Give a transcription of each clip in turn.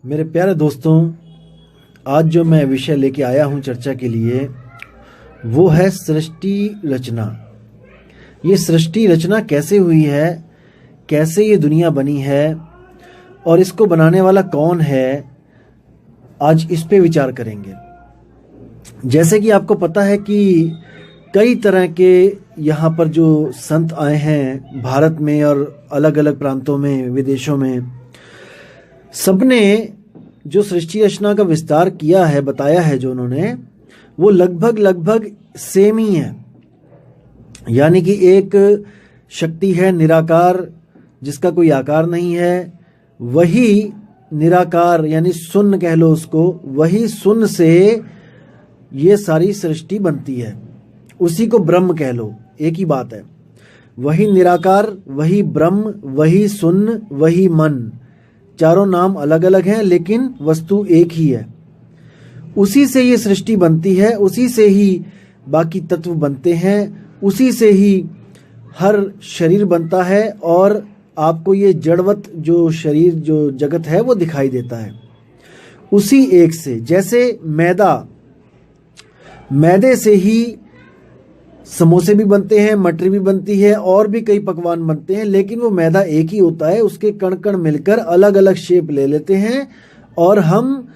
मेरे प्यारे दोस्तों, आज जो मैं विषय लेके आया हूँ चर्चा के लिए वो है सृष्टि रचना। ये सृष्टि रचना कैसे हुई है, कैसे ये दुनिया बनी है और इसको बनाने वाला कौन है, आज इस पे विचार करेंगे। जैसे कि आपको पता है कि कई तरह के यहाँ पर जो संत आए हैं भारत में और अलग अलग प्रांतों में, विदेशों में, सबने जो सृष्टि रचना का विस्तार किया है, बताया है जो उन्होंने, वो लगभग लगभग सेम ही है। यानी कि एक शक्ति है निराकार, जिसका कोई आकार नहीं है, वही निराकार यानी शून्य कह लो उसको, वही शून्य से ये सारी सृष्टि बनती है। उसी को ब्रह्म कह लो, एक ही बात है। वही निराकार, वही ब्रह्म, वही शून्य, वही मन, चारों नाम अलग अलग हैं लेकिन वस्तु एक ही है। उसी से ये सृष्टि बनती है, उसी से ही बाकी तत्व बनते हैं, उसी से ही हर शरीर बनता है और आपको ये जड़वत जो शरीर, जो जगत है, वो दिखाई देता है उसी एक से। जैसे मैदे से ही समोसे भी बनते हैं, मटरी भी बनती है और भी कई पकवान बनते हैं, लेकिन वो मैदा एक ही होता है। उसके कण कण मिलकर अलग अलग शेप ले लेते हैं और हम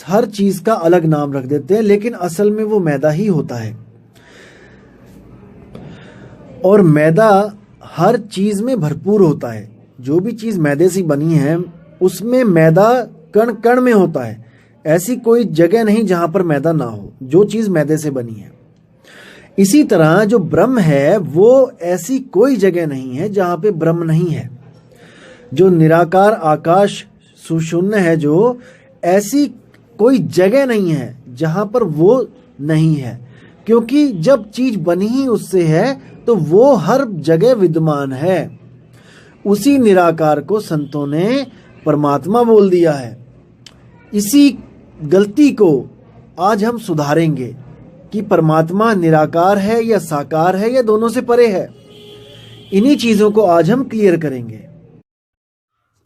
हर चीज का अलग नाम रख देते हैं, लेकिन असल में वो मैदा ही होता है। और मैदा हर चीज में भरपूर होता है। जो भी चीज मैदे से बनी है उसमें मैदा कण कण में होता है। ऐसी कोई जगह नहीं जहां पर मैदा ना हो, जो चीज मैदे से बनी है। इसी तरह जो ब्रह्म है वो ऐसी कोई जगह नहीं है जहां पे ब्रह्म नहीं है। जो निराकार आकाश सुशून्य है, जो ऐसी कोई जगह नहीं है जहां पर वो नहीं है, क्योंकि जब चीज बनी ही उससे है तो वो हर जगह विद्यमान है। उसी निराकार को संतों ने परमात्मा बोल दिया है। इसी गलती को आज हम सुधारेंगे कि परमात्मा निराकार है या साकार है या दोनों से परे है। इन्हीं चीजों को आज हम क्लियर करेंगे।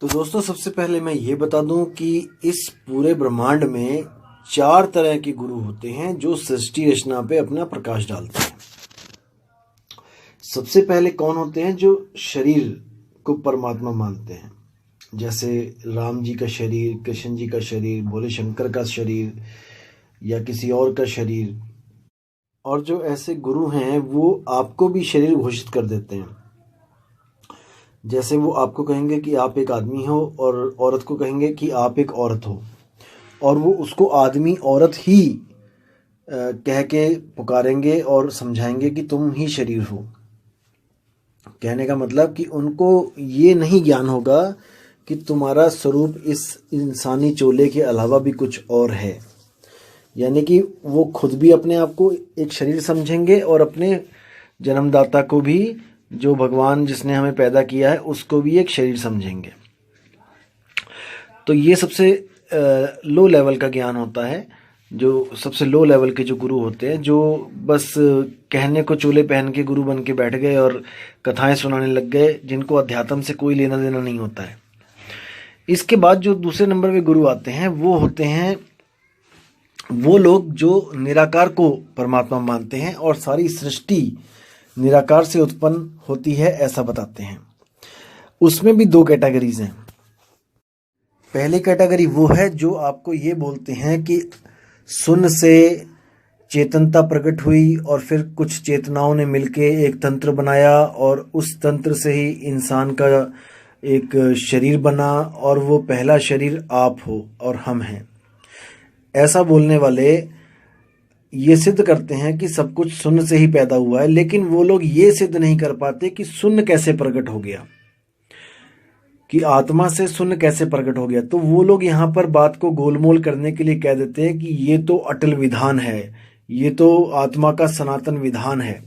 तो दोस्तों, सबसे पहले मैं ये बता दूं कि इस पूरे ब्रह्मांड में 4 तरह के गुरु होते हैं जो सृष्टि रचना पे अपना प्रकाश डालते हैं। सबसे पहले कौन होते हैं? जो शरीर को परमात्मा मानते हैं, जैसे राम जी का शरीर, कृष्ण जी का शरीर, भोले शंकर का शरीर या किसी और का शरीर। और जो ऐसे गुरु हैं वो आपको भी शरीर घोषित कर देते हैं। जैसे वो आपको कहेंगे कि आप एक आदमी हो और औरत को कहेंगे कि आप एक औरत हो, और वो उसको आदमी औरत ही कह के पुकारेंगे और समझाएंगे कि तुम ही शरीर हो। कहने का मतलब कि उनको ये नहीं ज्ञान होगा कि तुम्हारा स्वरूप इस इंसानी चोले के अलावा भी कुछ और है। यानी कि वो खुद भी अपने आप को एक शरीर समझेंगे और अपने जन्मदाता को भी, जो भगवान जिसने हमें पैदा किया है, उसको भी एक शरीर समझेंगे। तो ये सबसे लो लेवल का ज्ञान होता है। जो सबसे लो लेवल के जो गुरु होते हैं, जो बस कहने को चोले पहन के गुरु बन के बैठ गए और कथाएं सुनाने लग गए, जिनको अध्यात्म से कोई लेना देना नहीं होता है। इसके बाद जो दूसरे नंबर पे गुरु आते हैं वो होते हैं वो लोग जो निराकार को परमात्मा मानते हैं और सारी सृष्टि निराकार से उत्पन्न होती है, ऐसा बताते हैं। उसमें भी 2 कैटेगरीज हैं। पहली कैटेगरी वो है जो आपको ये बोलते हैं कि शून्य से चेतनता प्रकट हुई और फिर कुछ चेतनाओं ने मिलके एक तंत्र बनाया और उस तंत्र से ही इंसान का एक शरीर बना और वो पहला शरीर आप हो और हम हैं। ऐसा बोलने वाले ये सिद्ध करते हैं कि सब कुछ शून्य से ही पैदा हुआ है, लेकिन वो लोग ये सिद्ध नहीं कर पाते कि शून्य कैसे प्रकट हो गया, कि आत्मा से शून्य कैसे प्रकट हो गया। तो वो लोग यहाँ पर बात को गोलमोल करने के लिए कह देते हैं कि ये तो अटल विधान है, ये तो आत्मा का सनातन विधान है,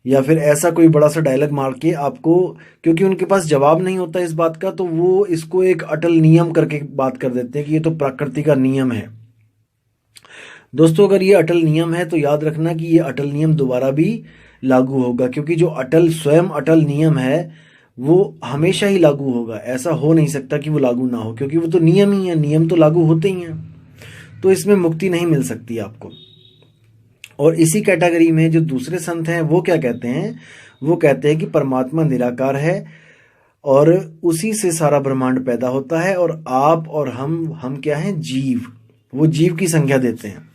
या फिर ऐसा कोई बड़ा सा डायलॉग मार के आपको, क्योंकि उनके पास जवाब नहीं होता इस बात का, तो वो इसको एक अटल नियम करके बात कर देते हैं कि ये तो प्रकृति का नियम है। दोस्तों, अगर ये अटल नियम है तो याद रखना कि ये अटल नियम दोबारा भी लागू होगा, क्योंकि जो अटल स्वयं अटल नियम है वो हमेशा ही लागू होगा। ऐसा हो नहीं सकता कि वो लागू ना हो, क्योंकि वो तो नियम ही है, नियम तो लागू होते ही हैं। तो इसमें मुक्ति नहीं मिल सकती आपको। और इसी कैटेगरी में जो दूसरे संत हैं वो क्या कहते हैं, वो कहते हैं कि परमात्मा निराकार है और उसी से सारा ब्रह्मांड पैदा होता है, और आप और हम क्या हैं, जीव। वो जीव की संज्ञा देते हैं।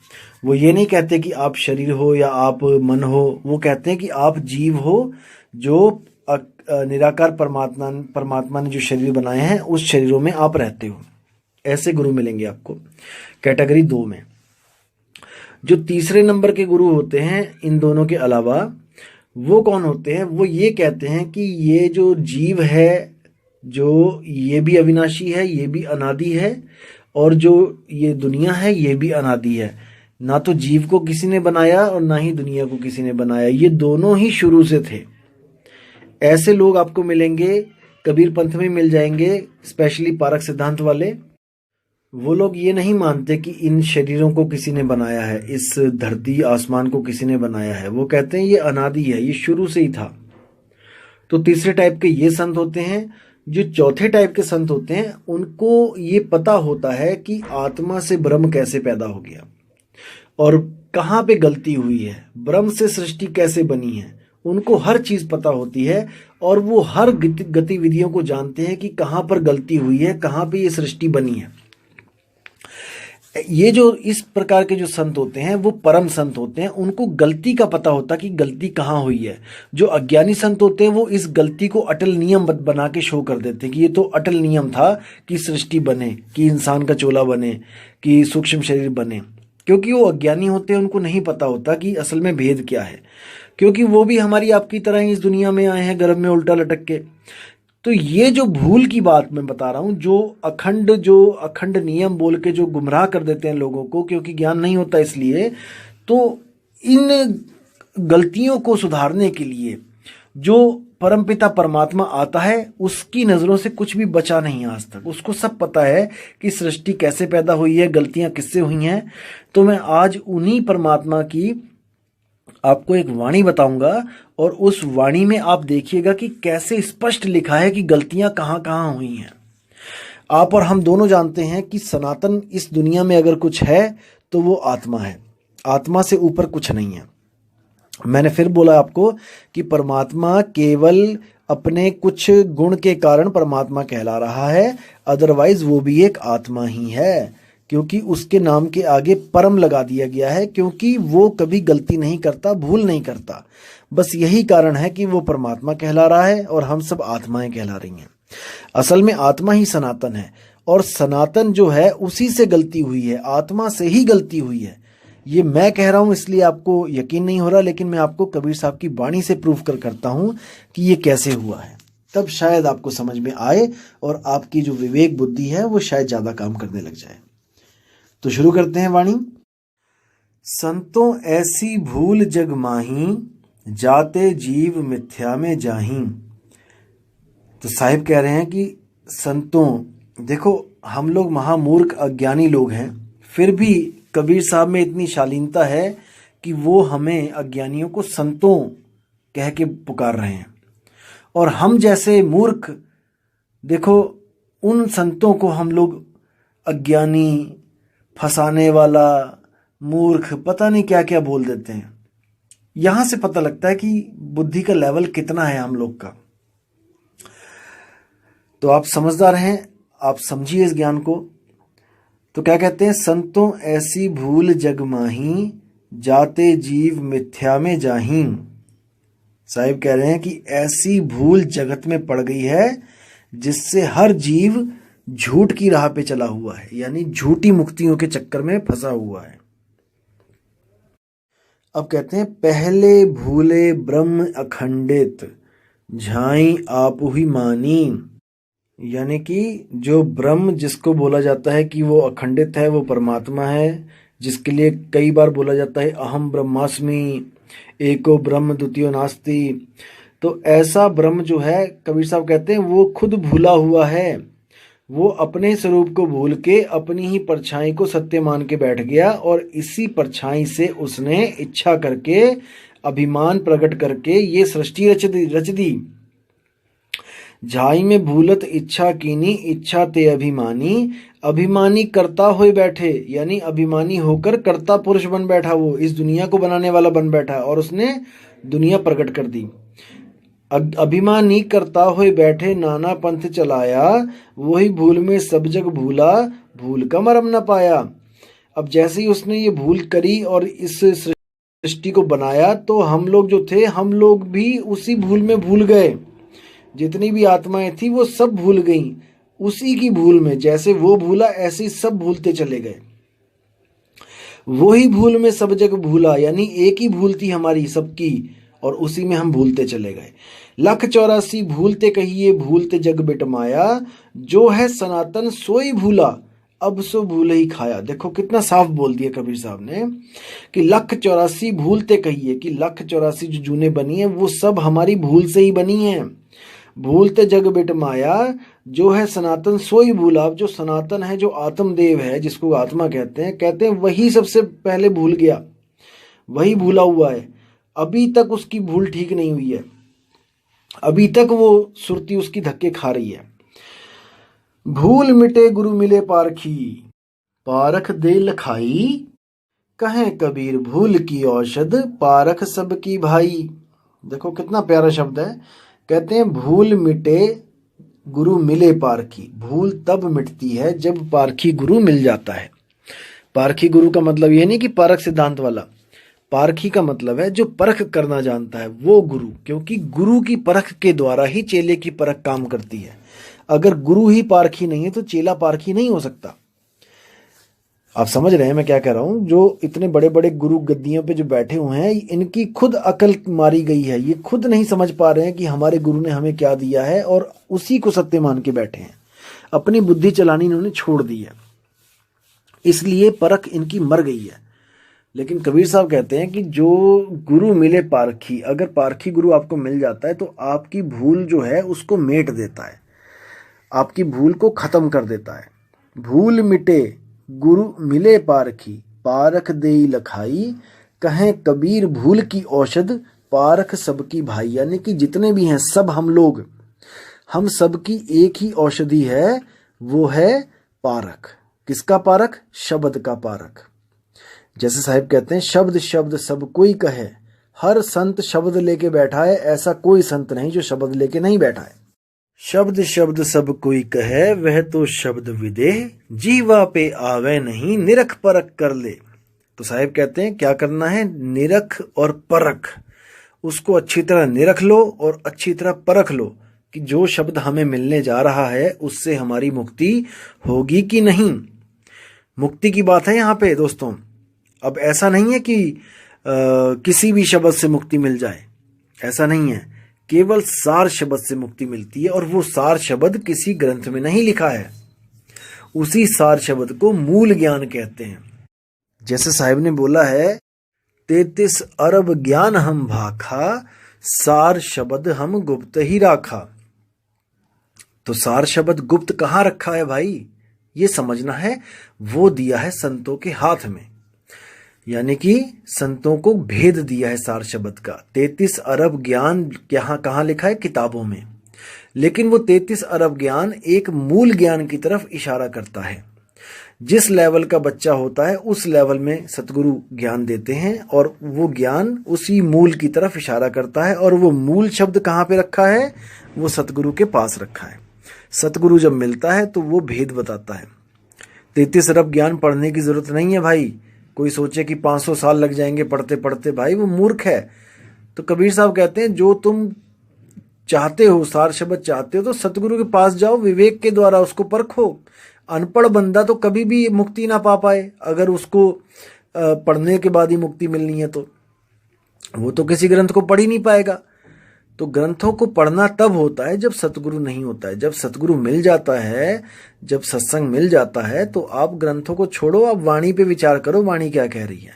वो ये नहीं कहते कि आप शरीर हो या आप मन हो, वो कहते हैं कि आप जीव हो जो निराकार परमात्मा ने जो शरीर बनाए हैं उस शरीरों में आप रहते हो। ऐसे गुरु मिलेंगे आपको कैटेगरी 2 में। जो तीसरे नंबर के गुरु होते हैं इन दोनों के अलावा, वो कौन होते हैं, वो ये कहते हैं कि ये जो जीव है, जो ये भी अविनाशी है, ये भी अनादि है, और जो ये दुनिया है ये भी अनादि है। ना तो जीव को किसी ने बनाया और ना ही दुनिया को किसी ने बनाया, ये दोनों ही शुरू से थे। ऐसे लोग आपको मिलेंगे कबीर पंथ में मिल जाएंगे, स्पेशली पारक सिद्धांत वाले। वो लोग ये नहीं मानते कि इन शरीरों को किसी ने बनाया है, इस धरती आसमान को किसी ने बनाया है। वो कहते हैं ये अनादि है, ये शुरू से ही था। तो तीसरे टाइप के ये संत होते हैं। जो चौथे टाइप के संत होते हैं उनको ये पता होता है कि आत्मा से ब्रह्म कैसे पैदा हो गया और कहाँ पे गलती हुई है, ब्रह्म से सृष्टि कैसे बनी है। उनको हर चीज़ पता होती है और वो हर गतिविधियों को जानते हैं कि कहाँ पर गलती हुई है, कहाँ पे ये सृष्टि बनी है। ये जो इस प्रकार के जो संत होते हैं वो परम संत होते हैं। उनको गलती का पता होता कि गलती कहाँ हुई है। जो अज्ञानी संत होते हैं वो इस गलती को अटल नियम बना के शो कर देते हैं कि ये तो अटल नियम था कि सृष्टि बने, कि इंसान का चोला बने, कि सूक्ष्म शरीर बने। क्योंकि वो अज्ञानी होते हैं, उनको नहीं पता होता कि असल में भेद क्या है, क्योंकि वो भी हमारी आपकी तरह ही इस दुनिया में आए हैं गर्भ में उल्टा लटक के। तो ये जो भूल की बात मैं बता रहा हूँ, जो अखंड नियम बोल के जो गुमराह कर देते हैं लोगों को, क्योंकि ज्ञान नहीं होता इसलिए। तो इन गलतियों को सुधारने के लिए जो परमपिता परमात्मा आता है उसकी नज़रों से कुछ भी बचा नहीं आज तक। उसको सब पता है कि सृष्टि कैसे पैदा हुई है, गलतियां किससे हुई हैं। तो मैं आज उन्हीं परमात्मा की आपको एक वाणी बताऊंगा, और उस वाणी में आप देखिएगा कि कैसे स्पष्ट लिखा है कि गलतियां कहाँ कहाँ हुई हैं। आप और हम दोनों जानते हैं कि सनातन इस दुनिया में अगर कुछ है तो वो आत्मा है। आत्मा से ऊपर कुछ नहीं है। मैंने फिर बोला आपको कि परमात्मा केवल अपने कुछ गुण के कारण परमात्मा कहला रहा है, अदरवाइज वो भी एक आत्मा ही है, क्योंकि उसके नाम के आगे परम लगा दिया गया है, क्योंकि वो कभी गलती नहीं करता, भूल नहीं करता। बस यही कारण है कि वो परमात्मा कहला रहा है और हम सब आत्माएं कहला रही हैं। असल में आत्मा ही सनातन है, और सनातन जो है उसी से गलती हुई है, आत्मा से ही गलती हुई है। ये मैं कह रहा हूं इसलिए आपको यकीन नहीं हो रहा, लेकिन मैं आपको कबीर साहब की वाणी से प्रूफ करता हूं कि ये कैसे हुआ है। तब शायद आपको समझ में आए और आपकी जो विवेक बुद्धि है वो शायद ज़्यादा काम करने लग जाए। तो शुरू करते हैं वाणी। संतों ऐसी भूल जग माही, जाते जीव मिथ्या में जाही। तो साहिब कह रहे हैं कि संतों, देखो हम लोग महामूर्ख अज्ञानी लोग हैं, फिर भी कबीर साहब में इतनी शालीनता है कि वो हमें अज्ञानियों को संतों कह के पुकार रहे हैं। और हम जैसे मूर्ख, देखो उन संतों को हम लोग अज्ञानी, फंसाने वाला, मूर्ख, पता नहीं क्या क्या बोल देते हैं। यहां से पता लगता है कि बुद्धि का लेवल कितना है हम लोग का। तो आप समझदार हैं, आप समझिए इस ज्ञान को। तो क्या कहते हैं, संतों ऐसी भूल जग माही, जाते जीव मिथ्या में जाही। साहिब कह रहे हैं कि ऐसी भूल जगत में पड़ गई है जिससे हर जीव झूठ की राह पे चला हुआ है, यानी झूठी मुक्तियों के चक्कर में फंसा हुआ है। अब कहते हैं, पहले भूले ब्रह्म अखंडित, झाई आपु ही मानी। यानी कि जो ब्रह्म जिसको बोला जाता है कि वो अखंडित है, वो परमात्मा है, जिसके लिए कई बार बोला जाता है अहम ब्रह्मास्मि, एको ब्रह्म द्वितीयो नास्ति। तो ऐसा ब्रह्म जो है, कबीर साहब कहते हैं वो खुद भूला हुआ है। वो अपने स्वरूप को भूल के अपनी ही परछाई को सत्य मान के बैठ गया, और इसी परछाई से उसने इच्छा करके, अभिमान प्रकट करके ये सृष्टि रच दी। झाई में भूलत इच्छा कीनी, इच्छा ते अभिमानी, अभिमानी करता हुए बैठे, यानी अभिमानी होकर कर्ता पुरुष बन बैठा, वो इस दुनिया को बनाने वाला बन बैठा और उसने दुनिया प्रकट कर दी। अभिमानी करता हुए बैठे, नाना पंथ चलाया, वही भूल में सब जग भूला, भूल का मरम न पाया। अब जैसे ही उसने ये भूल करी और इस सृष्टि को बनाया, तो हम लोग जो थे, हम लोग भी उसी भूल में भूल गए। जितनी भी आत्माएं थी वो सब भूल गईं उसी की भूल में। जैसे वो भूला ऐसे ही सब भूलते चले गए। वही भूल में सब जग भूला, यानी एक ही भूल थी हमारी सबकी और उसी में हम भूलते चले गए। 184 भूलते कहिए, भूलते जग बिटमाया, जो है सनातन सोई भूला, अब सो भूल ही खाया। देखो कितना साफ बोल दिया कबीर साहब ने कि 184 भूलते कहिए, कि 184 जो जूने बनी है वो सब हमारी भूल से ही बनी है। भूलते जग बिटमाया, जो है सनातन सोई भूला। अब जो सनातन है, जो आत्मदेव है, जिसको आत्मा कहते हैं वही सबसे पहले भूल गया, वही भूला हुआ है। अभी तक उसकी भूल ठीक नहीं हुई है, अभी तक वो सुरती उसकी धक्के खा रही है। भूल मिटे गुरु मिले पारखी, पारख दे लखाई, कहें कबीर भूल की औषध, पारख सबकी भाई। देखो कितना प्यारा शब्द है। कहते हैं भूल मिटे गुरु मिले पारखी। भूल तब मिटती है जब पारखी गुरु मिल जाता है। पारखी गुरु का मतलब ये नहीं कि पारख सिद्धांत वाला, पारखी का मतलब है जो परख करना जानता है वो गुरु, क्योंकि गुरु की परख के द्वारा ही चेले की परख काम करती है। अगर गुरु ही पारखी नहीं है तो चेला पारखी नहीं हो सकता। आप समझ रहे हैं मैं क्या कह रहा हूं। जो इतने बड़े बड़े गुरु गद्दियों पे जो बैठे हुए हैं, इनकी खुद अकल मारी गई है। ये खुद नहीं समझ पा रहे हैं कि हमारे गुरु ने हमें क्या दिया है और उसी को सत्य मान के बैठे हैं। अपनी बुद्धि चलानी इन्होंने छोड़ दी है, इसलिए परख इनकी मर गई है। लेकिन कबीर साहब कहते हैं कि जो गुरु मिले पारखी, अगर पारखी गुरु आपको मिल जाता है तो आपकी भूल जो है उसको मेट देता है, आपकी भूल को खत्म कर देता है। भूल मिटे गुरु मिले पारखी, पारख देई लखाई, कहें कबीर भूल की औषध, पारख सबकी भाई। यानी कि जितने भी हैं सब हम लोग, हम सबकी एक ही औषधि है, वो है पारख। किसका पारख? शब्द का पारख। जैसे साहिब कहते हैं शब्द शब्द सब कोई कहे, हर संत शब्द लेके बैठा है, ऐसा कोई संत नहीं जो शब्द लेके नहीं बैठा है। शब्द शब्द सब कोई कहे, वह तो शब्द विदेह, जीवा पे आवे नहीं, निरख परख कर ले। तो साहिब कहते हैं क्या करना है? निरख और परख, उसको अच्छी तरह निरख लो और अच्छी तरह परख लो कि जो शब्द हमें मिलने जा रहा है उससे हमारी मुक्ति होगी कि नहीं। मुक्ति की बात है यहाँ पे दोस्तों। अब ऐसा नहीं है कि किसी भी शब्द से मुक्ति मिल जाए, ऐसा नहीं है। केवल सार शब्द से मुक्ति मिलती है और वो सार शब्द किसी ग्रंथ में नहीं लिखा है। उसी सार शब्द को मूल ज्ञान कहते हैं। जैसे साहिब ने बोला है 33 अरब ज्ञान हम भाखा, सार शब्द हम गुप्त ही राखा। तो सार शब्द गुप्त कहाँ रखा है भाई? ये समझना है। वो दिया है संतों के हाथ में, यानी कि संतों को भेद दिया है सार शब्द का। 33 अरब ज्ञान कहाँ लिखा है? किताबों में। लेकिन वो 33 अरब ज्ञान एक मूल ज्ञान की तरफ इशारा करता है। जिस लेवल का बच्चा होता है उस लेवल में सतगुरु ज्ञान देते हैं और वो ज्ञान उसी मूल की तरफ इशारा करता है। और वो मूल शब्द कहाँ पे रखा है? वो सतगुरु के पास रखा है। सतगुरु जब मिलता है तो वो भेद बताता है। 33 अरब ज्ञान पढ़ने की जरूरत नहीं है भाई। कोई सोचे कि 500 साल लग जाएंगे पढ़ते पढ़ते, भाई वो मूर्ख है। तो कबीर साहब कहते हैं जो तुम चाहते हो, सार शब्द चाहते हो, तो सतगुरु के पास जाओ, विवेक के द्वारा उसको परखो। अनपढ़ बंदा तो कभी भी मुक्ति ना पा पाए। अगर उसको पढ़ने के बाद ही मुक्ति मिलनी है तो वो तो किसी ग्रंथ को पढ़ ही नहीं पाएगा। तो ग्रंथों को पढ़ना तब होता है जब सतगुरु नहीं होता है। जब सतगुरु मिल जाता है, जब सत्संग मिल जाता है, तो आप ग्रंथों को छोड़ो, आप वाणी पे विचार करो, वाणी क्या कह रही है।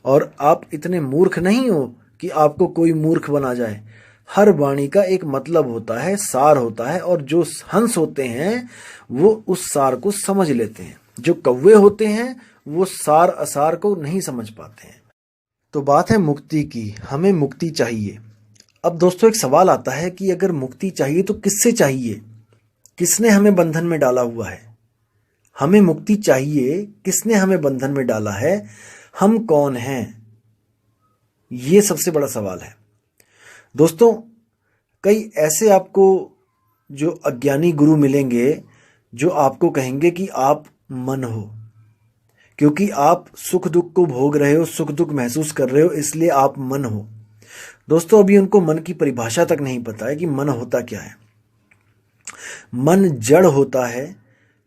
और आप इतने मूर्ख नहीं हो कि आपको कोई मूर्ख बना जाए। हर वाणी का एक मतलब होता है, सार होता है, और जो हंस होते हैं वो उस सार को समझ लेते हैं। जो कौवे होते हैं वो सार असार को नहीं समझ पाते हैं। तो बात है मुक्ति की। हमें मुक्ति चाहिए। अब दोस्तों एक सवाल आता है कि अगर मुक्ति चाहिए तो किससे चाहिए? किसने हमें बंधन में डाला हुआ है? हमें मुक्ति चाहिए, किसने हमें बंधन में डाला है? हम कौन हैं? ये सबसे बड़ा सवाल है दोस्तों। कई ऐसे आपको जो अज्ञानी गुरु मिलेंगे जो आपको कहेंगे कि आप मन हो, क्योंकि आप सुख दुख को भोग रहे हो, सुख दुख महसूस कर रहे हो, इसलिए आप मन हो। दोस्तों अभी उनको मन की परिभाषा तक नहीं पता है कि मन होता क्या है। मन जड़ होता है,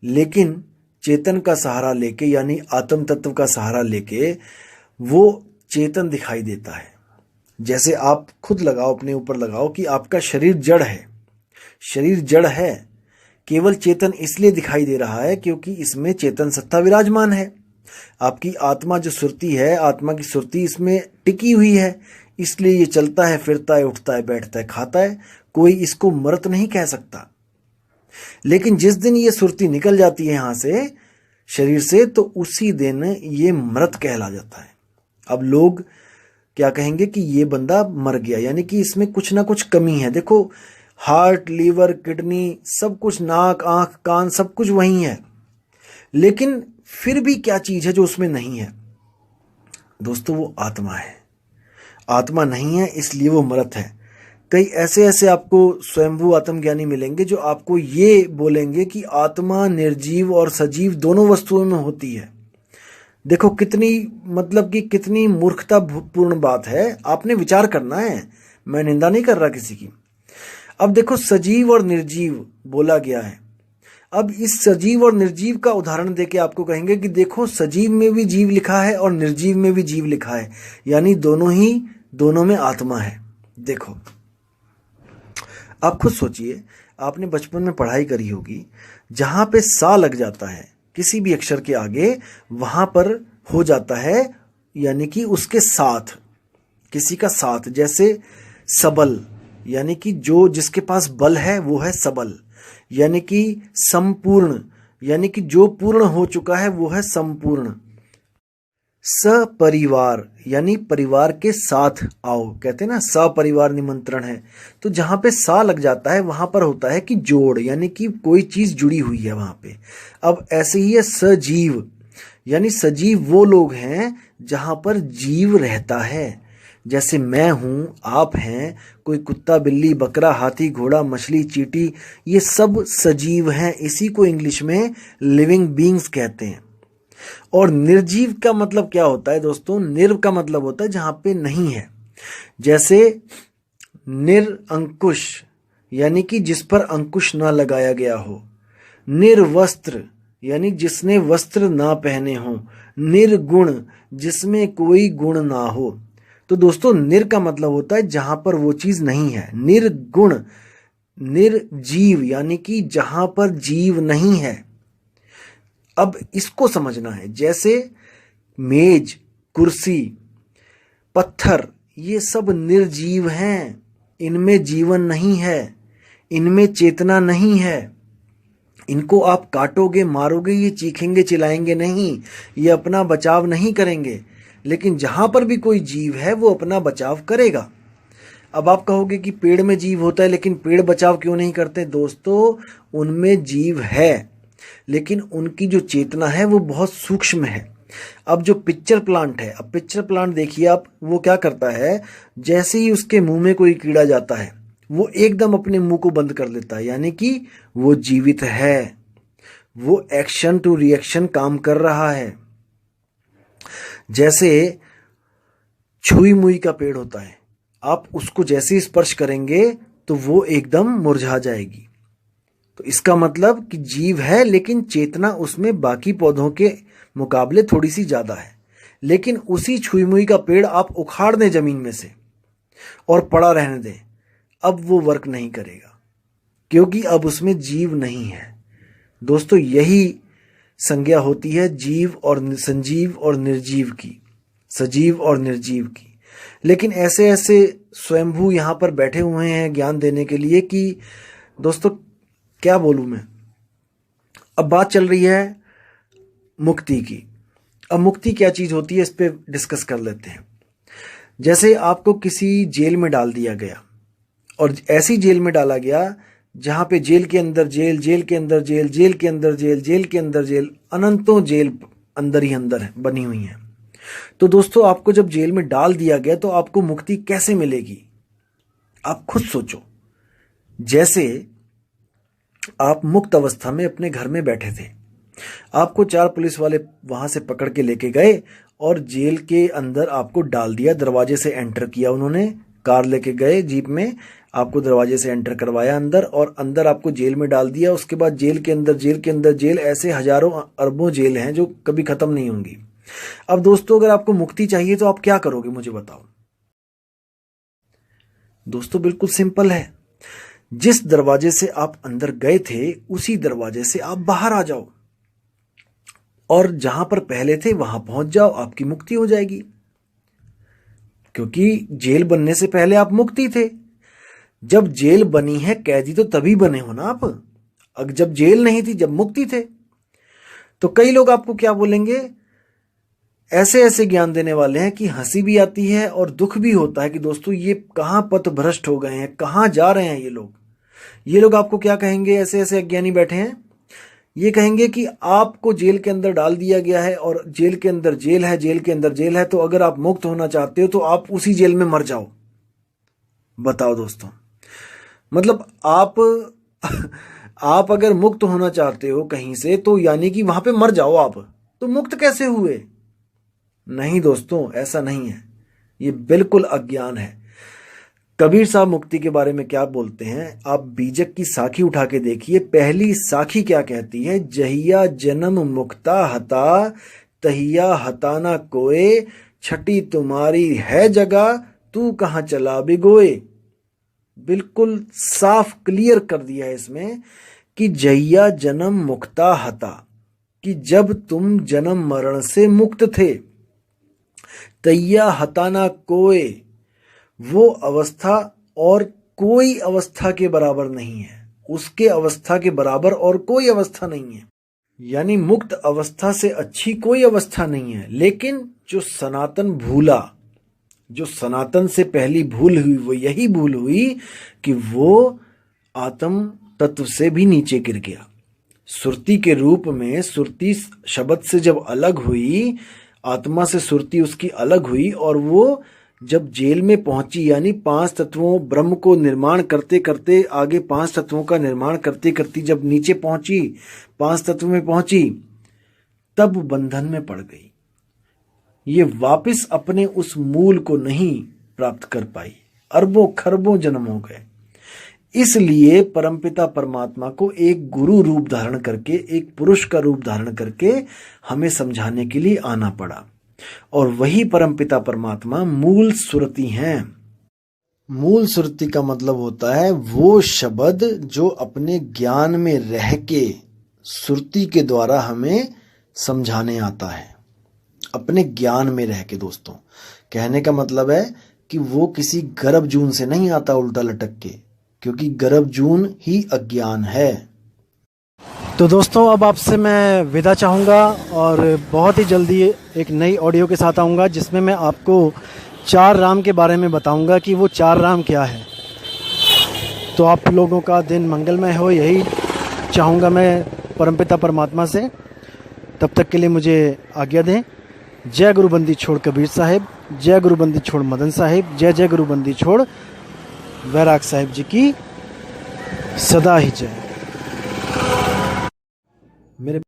लेकिन चेतन का सहारा लेके, यानी आत्म तत्व का सहारा लेके वो चेतन दिखाई देता है। जैसे आप खुद लगाओ, अपने ऊपर लगाओ कि आपका शरीर जड़ है। शरीर जड़ है, केवल चेतन इसलिए दिखाई दे रहा है क्योंकि इसमें चेतन सत्ता विराजमान है। आपकी आत्मा जो सुरती है, आत्मा की सुरती इसमें टिकी हुई है, इसलिए ये चलता है, फिरता है, उठता है, बैठता है, खाता है। कोई इसको मृत नहीं कह सकता। लेकिन जिस दिन ये सुरती निकल जाती है यहां से, शरीर से, तो उसी दिन ये मृत कहला जाता है। अब लोग क्या कहेंगे कि ये बंदा मर गया, यानी कि इसमें कुछ ना कुछ कमी है। देखो हार्ट, लीवर, किडनी, सब कुछ, नाक, आंख, कान, सब कुछ वही है, लेकिन फिर भी क्या चीज है जो उसमें नहीं है? दोस्तों वो आत्मा है। आत्मा नहीं है इसलिए वो मृत है। कई ऐसे आपको स्वयंभू आत्मज्ञानी मिलेंगे जो आपको ये बोलेंगे कि आत्मा निर्जीव और सजीव दोनों वस्तुओं में होती है। देखो कितनी, मतलब कि कितनी मूर्खतापूर्ण बात है। आपने विचार करना है, मैं निंदा नहीं कर रहा किसी की। अब देखो सजीव और निर्जीव बोला गया है। अब इस सजीव और निर्जीव का उदाहरण देके आपको कहेंगे कि देखो सजीव में भी जीव लिखा है और निर्जीव में भी जीव लिखा है, यानी दोनों में आत्मा है। देखो आप खुद सोचिए, आपने बचपन में पढ़ाई करी होगी, जहां पे सा लग जाता है किसी भी अक्षर के आगे, वहां पर हो जाता है, यानी कि उसके साथ, किसी का साथ। जैसे सबल, यानी कि जो जिसके पास बल है वो है सबल, यानी कि संपूर्ण, यानी कि जो पूर्ण हो चुका है वो है संपूर्ण। सपरिवार, यानी परिवार के साथ आओ, कहते हैं ना सपरिवार निमंत्रण है। तो जहां पे सा लग जाता है वहां पर होता है कि जोड़, यानी कि कोई चीज जुड़ी हुई है वहां पे। अब ऐसे ही है सजीव, यानी सजीव वो लोग हैं जहां पर जीव रहता है। जैसे मैं हूं, आप हैं, कोई कुत्ता, बिल्ली, बकरा, हाथी, घोड़ा, मछली, चींटी, ये सब सजीव हैं। इसी को इंग्लिश में लिविंग बीइंग्स कहते हैं। और निर्जीव का मतलब क्या होता है दोस्तों? निर्व का मतलब होता है जहां पे नहीं है। जैसे निरअंकुश, यानी कि जिस पर अंकुश ना लगाया गया हो। निर्वस्त्र, यानी जिसने वस्त्र ना पहने हो। निर्गुण, जिसमें कोई गुण ना हो। तो दोस्तों निर का मतलब होता है जहां पर वो चीज नहीं है। निर्गुण, निर्जीव, यानी कि जहां पर जीव नहीं है। अब इसको समझना है। जैसे मेज, कुर्सी, पत्थर, ये सब निर्जीव हैं, इनमें जीवन नहीं है, इनमें चेतना नहीं है। इनको आप काटोगे, मारोगे, ये चीखेंगे, चिल्लाएंगे नहीं, ये अपना बचाव नहीं करेंगे। लेकिन जहां पर भी कोई जीव है वो अपना बचाव करेगा। अब आप कहोगे कि पेड़ में जीव होता है, लेकिन पेड़ बचाव क्यों नहीं करते? दोस्तों उनमें जीव है, लेकिन उनकी जो चेतना है वो बहुत सूक्ष्म है। अब जो पिक्चर प्लांट है, अब पिक्चर प्लांट देखिए आप, वो क्या करता है, जैसे ही उसके मुंह में कोई कीड़ा जाता है वो एकदम अपने मुंह को बंद कर लेता है, यानी कि वो जीवित है, वो एक्शन टू रिएक्शन काम कर रहा है। जैसे छुई मुई का पेड़ होता है, आप उसको जैसे ही स्पर्श करेंगे तो वो एकदम मुरझा जाएगी। तो इसका मतलब कि जीव है, लेकिन चेतना उसमें बाकी पौधों के मुकाबले थोड़ी सी ज्यादा है। लेकिन उसी छुई मुई का पेड़ आप उखाड़ दें जमीन में से और पड़ा रहने दें, अब वो वर्क नहीं करेगा, क्योंकि अब उसमें जीव नहीं है। दोस्तों यही संज्ञा होती है जीव और संजीव और निर्जीव की, सजीव और निर्जीव की। लेकिन ऐसे स्वयंभू यहां पर बैठे हुए हैं ज्ञान देने के लिए कि दोस्तों क्या बोलूं मैं। अब बात चल रही है मुक्ति की। अब मुक्ति क्या चीज होती है, इस पे डिस्कस कर लेते हैं। जैसे आपको किसी जेल में डाल दिया गया, और ऐसी जेल में डाला गया जहां पे जेल के अंदर जेल, जेल के अंदर जेल, जेल के अंदर जेल, जेल के अंदर जेल, अनंतों जेल अंदर ही अंदर बनी हुई हैं। तो दोस्तों, आपको जब जेल में डाल दिया गया तो आपको मुक्ति कैसे मिलेगी? आप खुद सोचो। जैसे आप मुक्त अवस्था में अपने घर में बैठे थे, आपको 4 पुलिस वाले वहां से पकड़ के लेके गए और जेल के अंदर आपको डाल दिया। दरवाजे से एंटर किया उन्होंने, कार लेके गए जीप में, आपको दरवाजे से एंटर करवाया अंदर और अंदर आपको जेल में डाल दिया। उसके बाद जेल के अंदर जेल के अंदर जेल, ऐसे हजारों अरबों जेल हैं जो कभी खत्म नहीं होंगी। अब दोस्तों, अगर आपको मुक्ति चाहिए तो आप क्या करोगे, मुझे बताओ। दोस्तों, बिल्कुल सिंपल है। जिस दरवाजे से आप अंदर गए थे उसी दरवाजे से आप बाहर आ जाओ और जहां पर पहले थे वहां पहुंच जाओ, आपकी मुक्ति हो जाएगी। क्योंकि जेल बनने से पहले आप मुक्ति थे। जब जेल बनी है, कैदी तो तभी बने हो ना आप। अगर जब जेल नहीं थी, जब मुक्ति थे। तो कई लोग आपको क्या बोलेंगे, ऐसे ऐसे ज्ञान देने वाले हैं कि हंसी भी आती है और दुख भी होता है कि दोस्तों ये कहां पथ भ्रष्ट हो गए हैं, कहां जा रहे हैं ये लोग। ये लोग आपको क्या कहेंगे, ऐसे ऐसे अज्ञानी बैठे हैं, ये कहेंगे कि आपको जेल के अंदर डाल दिया गया है और जेल के अंदर जेल है, जेल के अंदर जेल है, तो अगर आप मुक्त होना चाहते हो तो आप उसी जेल में मर जाओ। बताओ दोस्तों, मतलब आप अगर मुक्त होना चाहते हो कहीं से तो यानी कि वहां पे मर जाओ आप, तो मुक्त कैसे हुए? नहीं दोस्तों, ऐसा नहीं है, ये बिल्कुल अज्ञान है। कबीर साहब मुक्ति के बारे में क्या बोलते हैं, आप बीजक की साखी उठा के देखिए। पहली साखी क्या कहती है, जहिया जन्म मुक्ता हता तहिया हताना कोए, छठी तुम्हारी है जगह तू कहां चला बिगोए। बिल्कुल साफ क्लियर कर दिया है इसमें कि जहिया जन्म मुक्ता हता, कि जब तुम जन्म मरण से मुक्त थे, तैया हताना कोए, वो अवस्था और कोई अवस्था के बराबर नहीं है, उसके अवस्था के बराबर और कोई अवस्था नहीं है। यानी मुक्त अवस्था से अच्छी कोई अवस्था नहीं है। लेकिन जो सनातन भूला, जो सनातन से पहली भूल हुई, वो यही भूल हुई कि वो आत्म तत्व से भी नीचे गिर गया। सुरती के रूप में, सुरती शब्द से जब अलग हुई, आत्मा से सुरती उसकी अलग हुई और वो जब जेल में पहुंची, यानी 5 तत्वों ब्रह्म को निर्माण करते करते, आगे 5 तत्वों का निर्माण करते करते जब नीचे पहुंची, 5 तत्व में पहुंची, तब बंधन में पड़ गई। ये वापस अपने उस मूल को नहीं प्राप्त कर पाई। अरबों खरबों जन्म हो गए। इसलिए परमपिता परमात्मा को एक गुरु रूप धारण करके, एक पुरुष का रूप धारण करके हमें समझाने के लिए आना पड़ा। और वही परमपिता परमात्मा मूल सुरति हैं। मूल सुरति का मतलब होता है वो शब्द जो अपने ज्ञान में रह के सुरति के द्वारा हमें समझाने आता है, अपने ज्ञान में रह के। दोस्तों, कहने का मतलब है कि वो किसी गर्भ जून से नहीं आता उल्टा लटक के, क्योंकि गर्भ जून ही अज्ञान है। तो दोस्तों, अब आपसे मैं विदा चाहूँगा और बहुत ही जल्दी एक नई ऑडियो के साथ आऊँगा जिसमें मैं आपको 4 राम के बारे में बताऊँगा कि वो 4 राम क्या है। तो आप लोगों का दिन मंगलमय हो, यही चाहूँगा मैं परमपिता परमात्मा से। तब तक के लिए मुझे आज्ञा दें। जय गुरु बंदी छोड़ कबीर साहिब, जय गुरु बंदी छोड़ मदन साहिब, जय जय गुरु बंदी छोड़ वैराग साहिब जी की सदा ही जय। मेरे